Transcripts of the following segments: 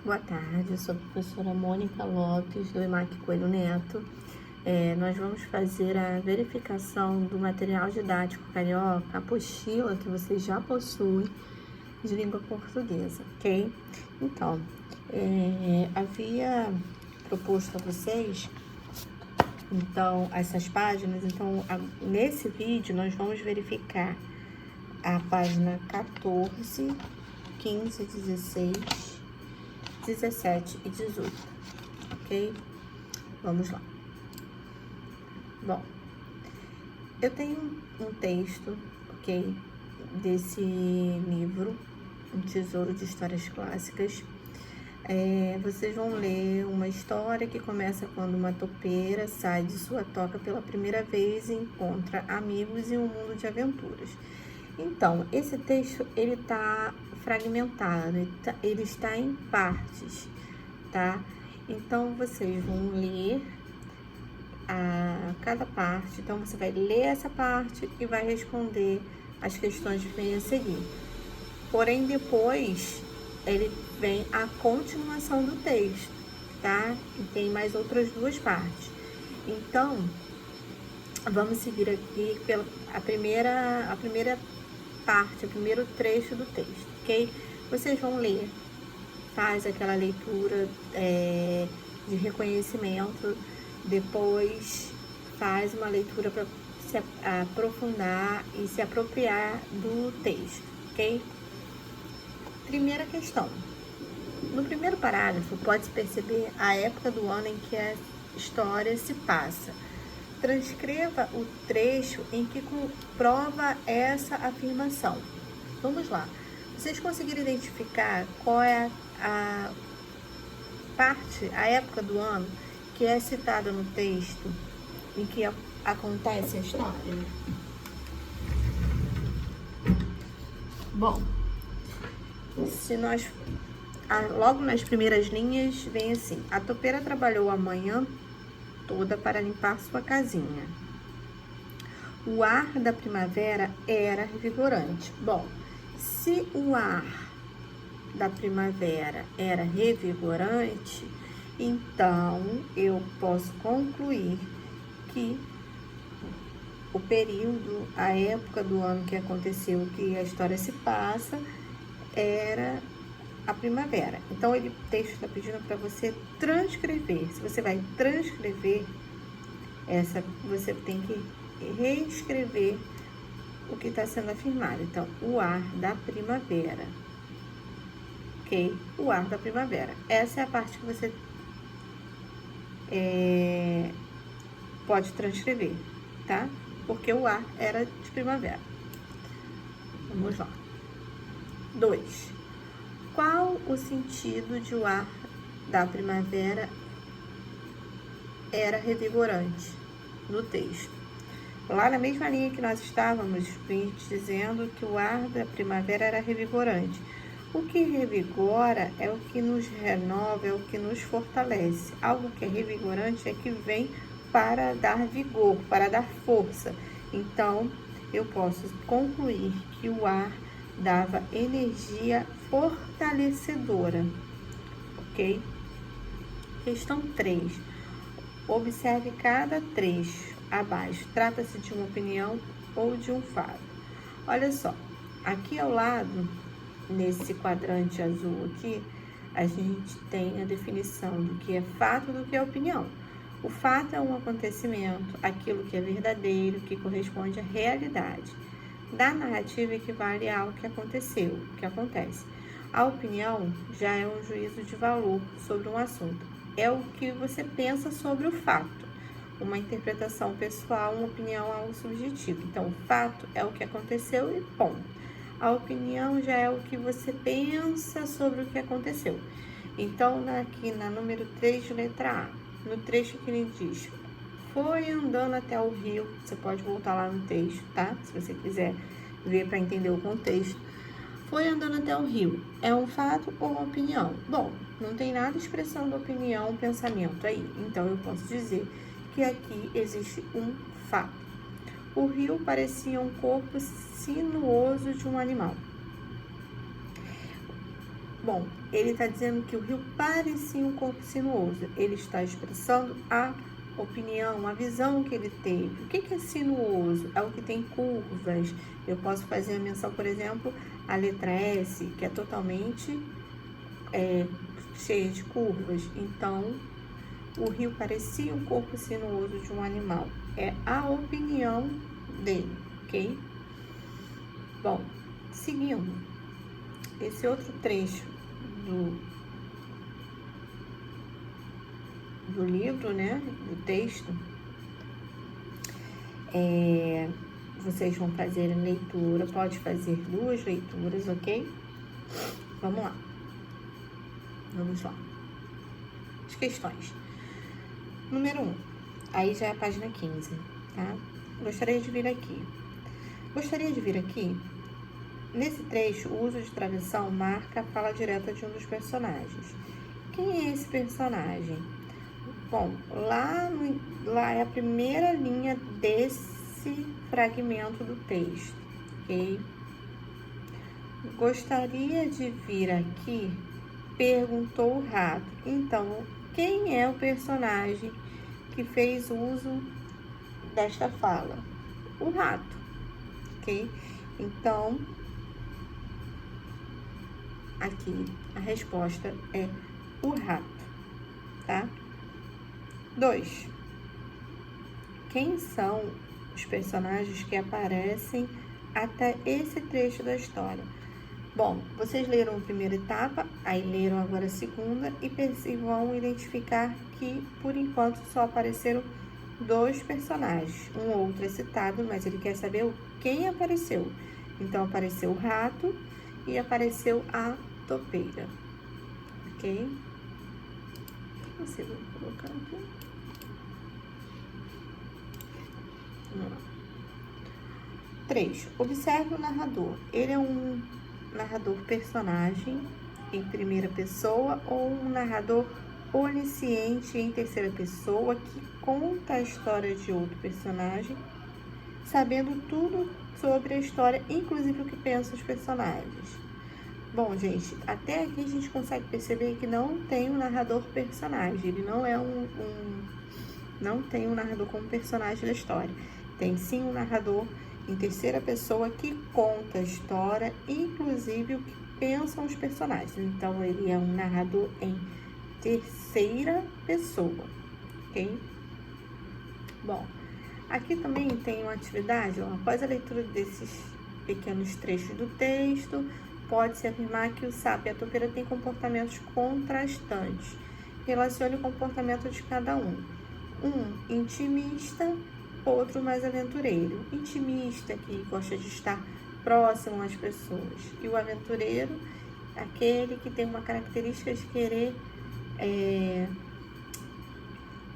Boa tarde, eu sou a professora Mônica Lopes, do EMAC Coelho Neto. Nós vamos fazer a verificação do material didático carioca, apostila que você já possui de língua portuguesa, ok? Então, havia proposto a vocês, essas páginas. Nesse vídeo, nós vamos verificar a página 14, 15, 16... 17 e 18, ok? Vamos lá. Bom, eu tenho um texto, ok? Desse livro, Um Tesouro de Histórias Clássicas. Vocês vão ler uma história que começa quando uma topeira sai de sua toca pela primeira vez e encontra amigos em um mundo de aventuras. Então, esse texto, ele tá fragmentado, ele está em partes, tá? Então, vocês vão ler cada parte. Então, você vai ler essa parte e vai responder as questões que vêm a seguir. Porém, depois, ele vem a continuação do texto, tá? E tem mais outras duas partes. Então, vamos seguir aqui pela a primeira parte, o primeiro trecho do texto, ok? Vocês vão ler, faz aquela leitura de reconhecimento, depois faz uma leitura para se aprofundar e se apropriar do texto, ok? Primeira questão. No primeiro parágrafo, pode-se perceber a época do ano em que a história se passa. Transcreva o trecho em que comprova essa afirmação. Vamos lá. Vocês conseguiram identificar qual é a parte, a época do ano que é citada no texto em que acontece a história? Bom, se nós logo nas primeiras linhas vem assim: a topeira trabalhou a manhã toda para limpar sua casinha. O ar da primavera era revigorante. Bom, se o ar da primavera era revigorante, então eu posso concluir que o período, a época do ano que aconteceu, que a história se passa, era a primavera. Então, o texto está pedindo para você transcrever. Se você vai transcrever, você tem que reescrever o que está sendo afirmado. Então, o ar da primavera. Ok? O ar da primavera. Essa é a parte que você pode transcrever, tá? Porque o ar era de primavera. Vamos lá. 2. Qual o sentido de o ar da primavera era revigorante no texto? Lá na mesma linha que nós estávamos, dizendo que o ar da primavera era revigorante. O que revigora é o que nos renova, é o que nos fortalece. Algo que é revigorante é que vem para dar vigor, para dar força. Então, eu posso concluir que o ar dava energia fortalecedora, ok? Questão 3. Observe cada trecho abaixo. Trata-se de uma opinião ou de um fato? Olha só, aqui ao lado, nesse quadrante azul aqui, a gente tem a definição do que é fato e do que é opinião. O fato é um acontecimento, aquilo que é verdadeiro, que corresponde à realidade. Da narrativa equivale ao que aconteceu, que acontece. A opinião já é um juízo de valor sobre um assunto. É o que você pensa sobre o fato. Uma interpretação pessoal, uma opinião é algo subjetivo. Então, o fato é o que aconteceu e ponto. A opinião já é o que você pensa sobre o que aconteceu. Então, aqui na número 3, letra A, no trecho que ele diz: foi andando até o rio. Você pode voltar lá no texto, tá? Se você quiser ver para entender o contexto. Foi andando até o rio. É um fato ou uma opinião? Bom, não tem nada expressando opinião, pensamento aí. Então, eu posso dizer que aqui existe um fato. O rio parecia um corpo sinuoso de um animal. Bom, ele está dizendo que o rio parecia um corpo sinuoso. Ele está expressando a opinião, a visão que ele teve. O que é sinuoso? É o que tem curvas. Eu posso fazer a menção, por exemplo, à letra S, que é totalmente cheia de curvas. Então, o rio parecia um corpo sinuoso de um animal. É a opinião dele, ok? Bom, seguindo. Esse outro trecho do livro, né, do texto, vocês vão fazer a leitura, pode fazer 2 leituras, ok? Vamos lá. Vamos lá. As questões. Número 1. Aí já é a página 15, tá? Gostaria de vir aqui. Nesse trecho, o uso de travessão marca a fala direta de um dos personagens. Quem é esse personagem? Bom, lá é a primeira linha desse fragmento do texto, ok? Gostaria de vir aqui, perguntou o rato. Então, quem é o personagem que fez uso desta fala? O rato, ok? Então, aqui a resposta é o rato, tá? 2. Quem são os personagens que aparecem até esse trecho da história? Bom, vocês leram a primeira etapa, aí leram agora a segunda e vão identificar que, por enquanto, só apareceram 2 personagens. Um outro é citado, mas ele quer saber quem apareceu. Então, apareceu o rato e apareceu a topeira, ok? Você vai colocar aqui. 3. Observe o narrador. Ele é um narrador personagem em primeira pessoa ou um narrador onisciente em terceira pessoa que conta a história de outro personagem, sabendo tudo sobre a história, inclusive o que pensam os personagens. Bom, gente, até aqui a gente consegue perceber que não tem um narrador personagem. Ele não é não tem um narrador como personagem da história. Tem sim um narrador em terceira pessoa que conta a história, inclusive o que pensam os personagens. Então, ele é um narrador em terceira pessoa, ok? Bom, aqui também tem uma atividade, após a leitura desses pequenos trechos do texto, pode-se afirmar que o sapo e a topeira têm comportamentos contrastantes. Relacione o comportamento de cada um. Um intimista, outro mais aventureiro. Intimista, que gosta de estar próximo às pessoas. E o aventureiro, aquele que tem uma característica de querer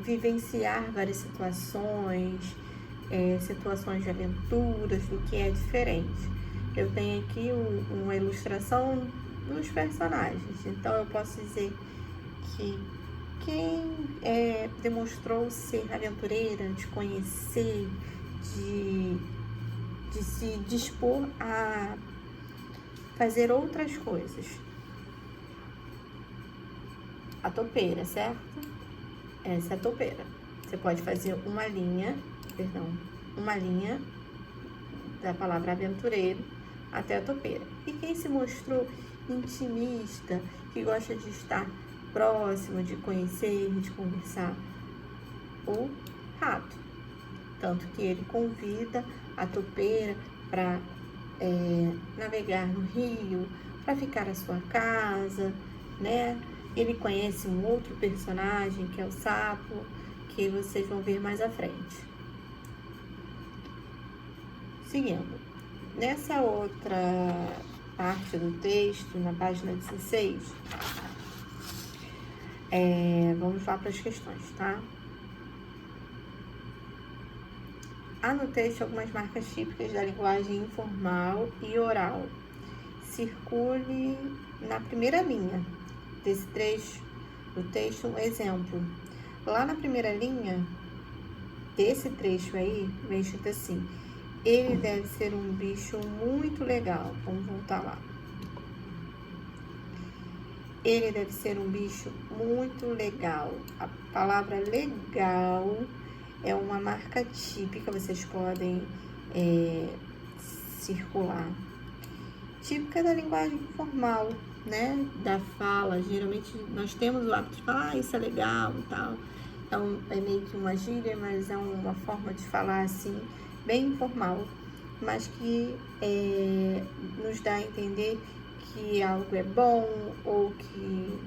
vivenciar várias situações, situações de aventuras, do que é diferente. Eu tenho aqui uma ilustração dos personagens. Então, eu posso dizer que quem demonstrou ser aventureira, de conhecer, de se dispor a fazer outras coisas. A topeira, certo? Essa é a topeira. Você pode fazer uma linha da palavra aventureiro até a topeira. E quem se mostrou intimista, que gosta de estar próximo, de conhecer, de conversar? O rato. Tanto que ele convida a topeira para navegar no rio, para ficar à sua casa, né? Ele conhece um outro personagem, que é o sapo, que vocês vão ver mais à frente. Seguindo. Nessa outra parte do texto, na página 16, vamos lá para as questões, tá? Há no texto algumas marcas típicas da linguagem informal e oral. Circule na primeira linha desse trecho do texto um exemplo. Lá na primeira linha desse trecho aí, vem escrito assim: ele deve ser um bicho muito legal. Vamos voltar lá. ele deve ser um bicho muito legal. A palavra legal é uma marca típica, vocês podem circular. Típica da linguagem formal, né? Da fala. Geralmente nós temos o hábito de falar, isso é legal e tal. Então é meio que uma gíria, mas é uma forma de falar assim, bem informal, mas que nos dá a entender que algo é bom, ou que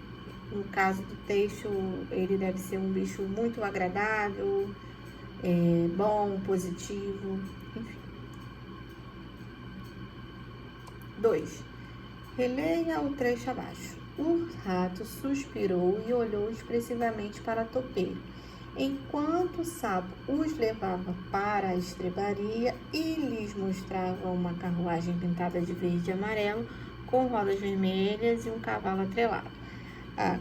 no caso do texto ele deve ser um bicho muito agradável, bom, positivo, enfim. 2. Releia o trecho abaixo. O rato suspirou e olhou expressivamente para a topeira, enquanto o sapo os levava para a estrebaria e lhes mostrava uma carruagem pintada de verde e amarelo, com rodas vermelhas e um cavalo atrelado.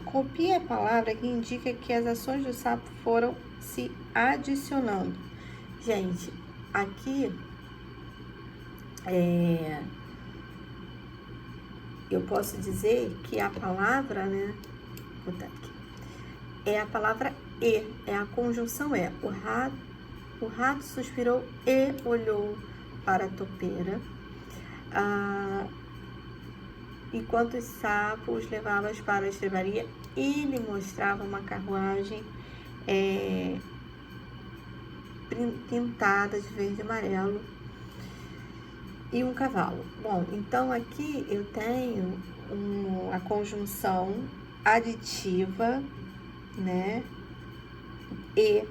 Copie a palavra que indica que as ações do sapo foram se adicionando. Gente, aqui eu posso dizer que a palavra, né? Vou botar aqui. É a palavra e, é a conjunção é. O rato suspirou e olhou para a topeira, enquanto os sapos levavam para a estrebaria e lhe mostrava uma carruagem pintada de verde e amarelo e um cavalo. Bom, então aqui eu tenho a conjunção aditiva, né? E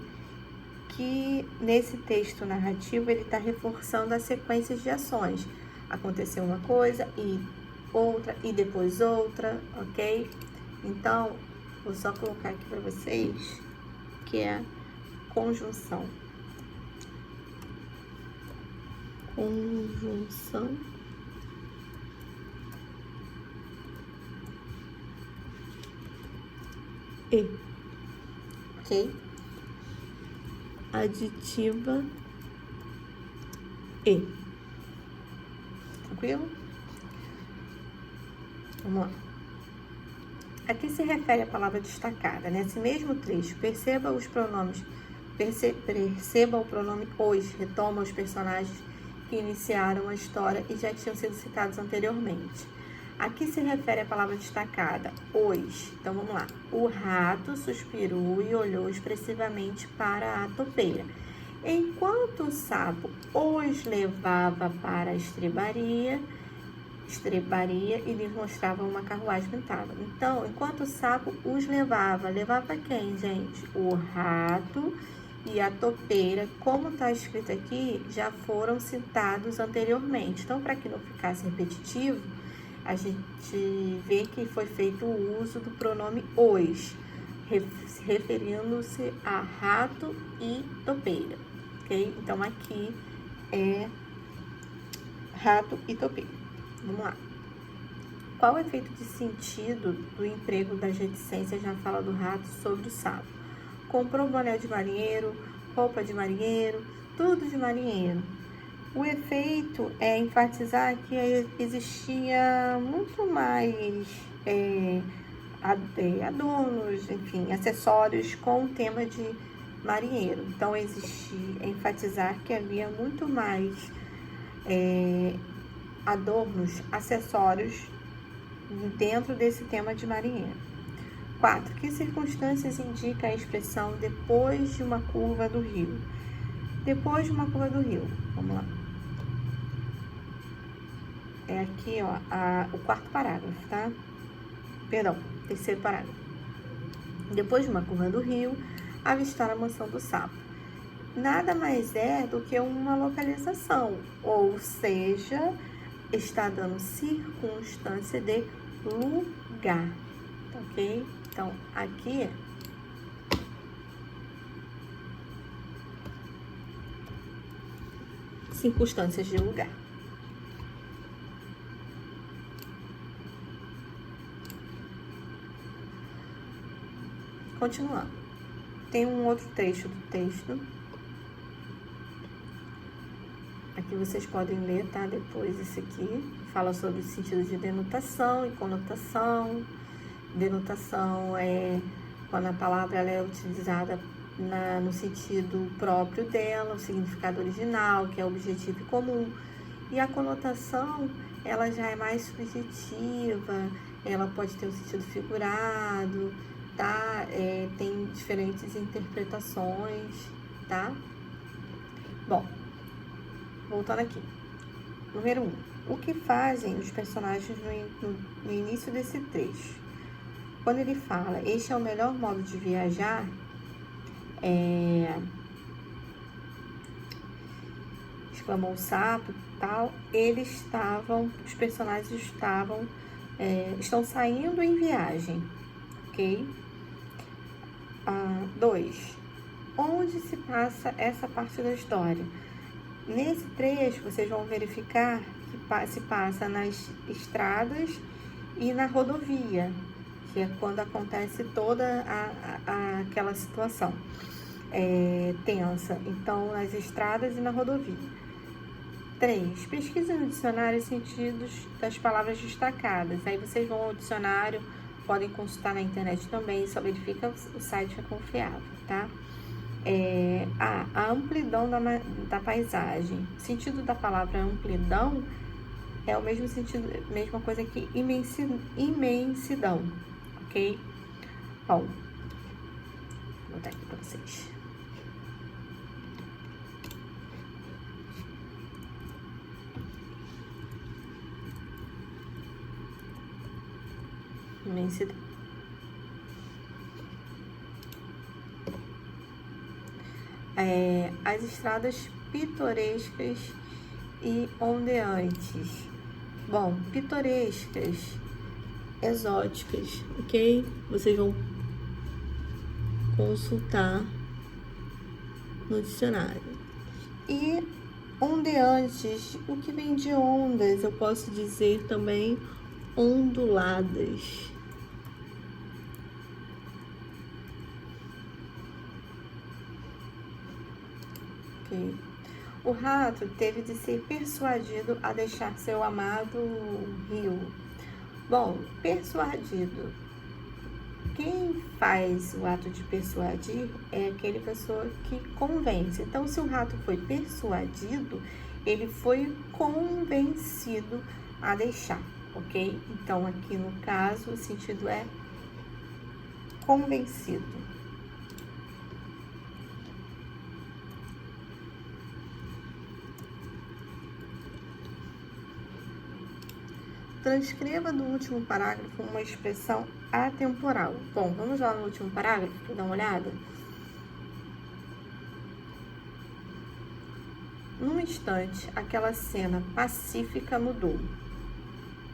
que nesse texto narrativo ele está reforçando as sequências de ações. Aconteceu uma coisa e outra e depois outra, ok? Então, vou só colocar aqui para vocês que é conjunção. Conjunção e, ok? Aditiva e. Tranquilo? Vamos lá. Aqui se refere à palavra destacada, nesse mesmo trecho. Perceba os pronomes. Perceba o pronome os, retoma os personagens que iniciaram a história e já tinham sido citados anteriormente. Aqui se refere à palavra destacada, os. Então, vamos lá. O rato suspirou e olhou expressivamente para a topeira, enquanto o sapo os levava para a estrebaria e lhes mostrava uma carruagem pintada. Então, enquanto o sapo os levava quem, gente? O rato e a topeira, como está escrito aqui, já foram citados anteriormente. Então, para que não ficasse repetitivo, a gente vê que foi feito o uso do pronome os, referindo-se a rato e topeira, ok? Então, aqui é rato e topeira. Vamos lá. Qual o efeito de sentido do emprego das reticências na fala do rato sobre o sapo? Comprou boné de marinheiro, roupa de marinheiro, tudo de marinheiro. O efeito é enfatizar que existia muito mais adornos, enfim, acessórios com o tema de marinheiro. Então, é enfatizar que havia muito mais adornos, acessórios dentro desse tema de marinheiro. 4. Que circunstâncias indica a expressão depois de uma curva do rio? Depois de uma curva do rio. Vamos lá. É aqui, ó, o quarto parágrafo, tá? Perdão, terceiro parágrafo. Depois de uma curva do rio, avistar a mansão do sapo. Nada mais é do que uma localização, ou seja, está dando circunstância de lugar, ok? Então, aqui circunstâncias de lugar. Continuando. Tem um outro trecho do texto. Aqui vocês podem ler, tá? Depois esse aqui. Fala sobre o sentido de denotação e conotação. denotação é quando a palavra ela é utilizada no sentido próprio dela, o significado original, que é objetivo e comum. E a conotação, ela já é mais subjetiva, ela pode ter um sentido figurado, tá? Tem diferentes interpretações, tá? Bom, voltando aqui. Número 1. O que fazem os personagens no início desse trecho? Quando ele fala, este é o melhor modo de viajar, exclamou o sapo e tal, os personagens estão saindo em viagem, ok? 2. Onde se passa essa parte da história? Nesse trecho, vocês vão verificar que se passa nas estradas e na rodovia, que é quando acontece toda aquela situação tensa. Então, nas estradas e na rodovia. 3. Pesquisa no dicionário os sentidos das palavras destacadas. Aí vocês vão ao dicionário, podem consultar na internet também, só verifica o site é confiável, tá? A amplidão da paisagem. O sentido da palavra amplidão é o mesmo sentido, mesma coisa que imensidão, ok? Bom, vou botar aqui para vocês. Imensidão. As estradas pitorescas e ondeantes. Bom, pitorescas, exóticas, ok? Vocês vão consultar no dicionário. E ondeantes, o que vem de ondas, eu posso dizer também onduladas. Ok. O rato teve de ser persuadido a deixar seu amado rio. Bom, persuadido. Quem faz o ato de persuadir é aquele pessoa que convence. Então, se o rato foi persuadido, ele foi convencido a deixar, ok? Então, aqui no caso, o sentido é convencido. Transcreva do último parágrafo uma expressão atemporal. Bom, vamos lá no último parágrafo para dar uma olhada. Num instante, aquela cena pacífica mudou.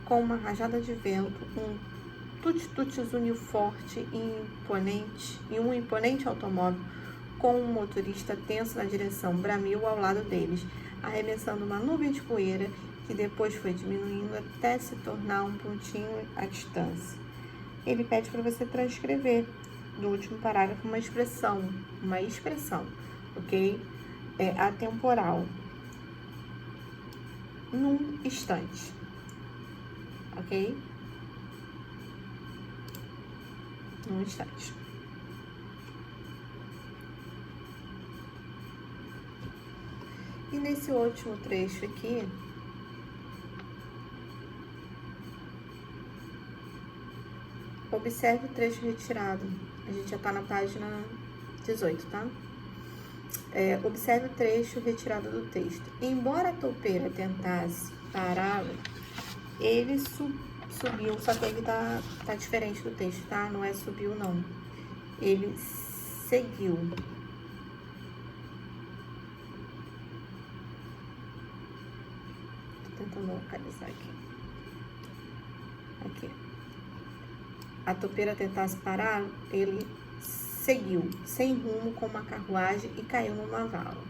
Com uma rajada de vento, um tut-tut zuniu forte e um imponente automóvel com um motorista tenso na direção bramiu ao lado deles, arremessando uma nuvem de poeira que depois foi diminuindo até se tornar um pontinho à distância. Ele pede para você transcrever do último parágrafo uma expressão, ok? Atemporal. Num instante, ok? Num instante. E nesse último trecho aqui, observe o trecho retirado. A gente já tá na página 18, tá? Observe o trecho retirado do texto. Embora a toupeira tentasse pará-lo, ele subiu, só que ele tá diferente do texto, tá? Não é subiu, não. Ele seguiu. Tô tentando localizar aqui. Aqui. A toupeira tentasse parar, ele seguiu, sem rumo, com uma carruagem e caiu numa vala.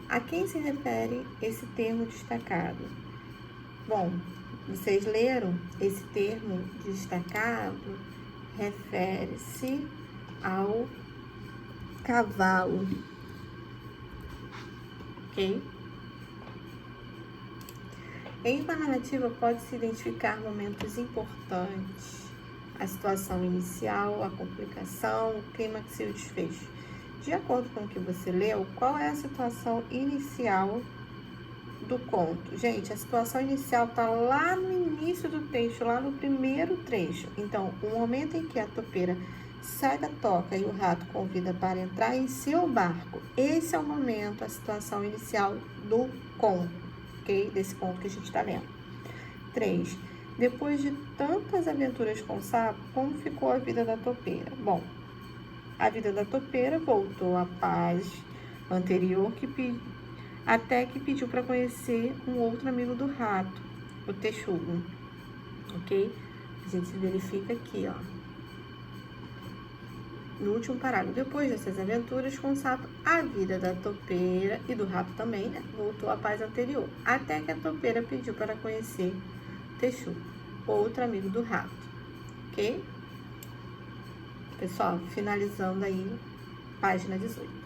A quem se refere esse termo destacado? Bom, vocês leram? Esse termo destacado refere-se ao cavalo, ok? Em uma narrativa pode-se identificar momentos importantes a situação inicial, a complicação, o clímax e o desfecho. De acordo com o que você leu, qual é a situação inicial do conto? Gente, a situação inicial tá lá no início do texto, lá no primeiro trecho. Então, o momento em que a topeira sai da toca e o rato convida para entrar em seu barco. Esse é o momento, a situação inicial do conto, ok? Desse conto que a gente tá lendo. 3. Depois de tantas aventuras com o sapo, como ficou a vida da topeira? Bom, a vida da topeira voltou à paz anterior até que pediu para conhecer um outro amigo do rato, o texugo, ok? A gente verifica aqui, ó, no último parágrafo. Depois dessas aventuras com o sapo, a vida da topeira e do rato também, né, voltou à paz anterior, até que a topeira pediu para conhecer o texugo, outro amigo do rato, ok? Pessoal, finalizando aí, página 18.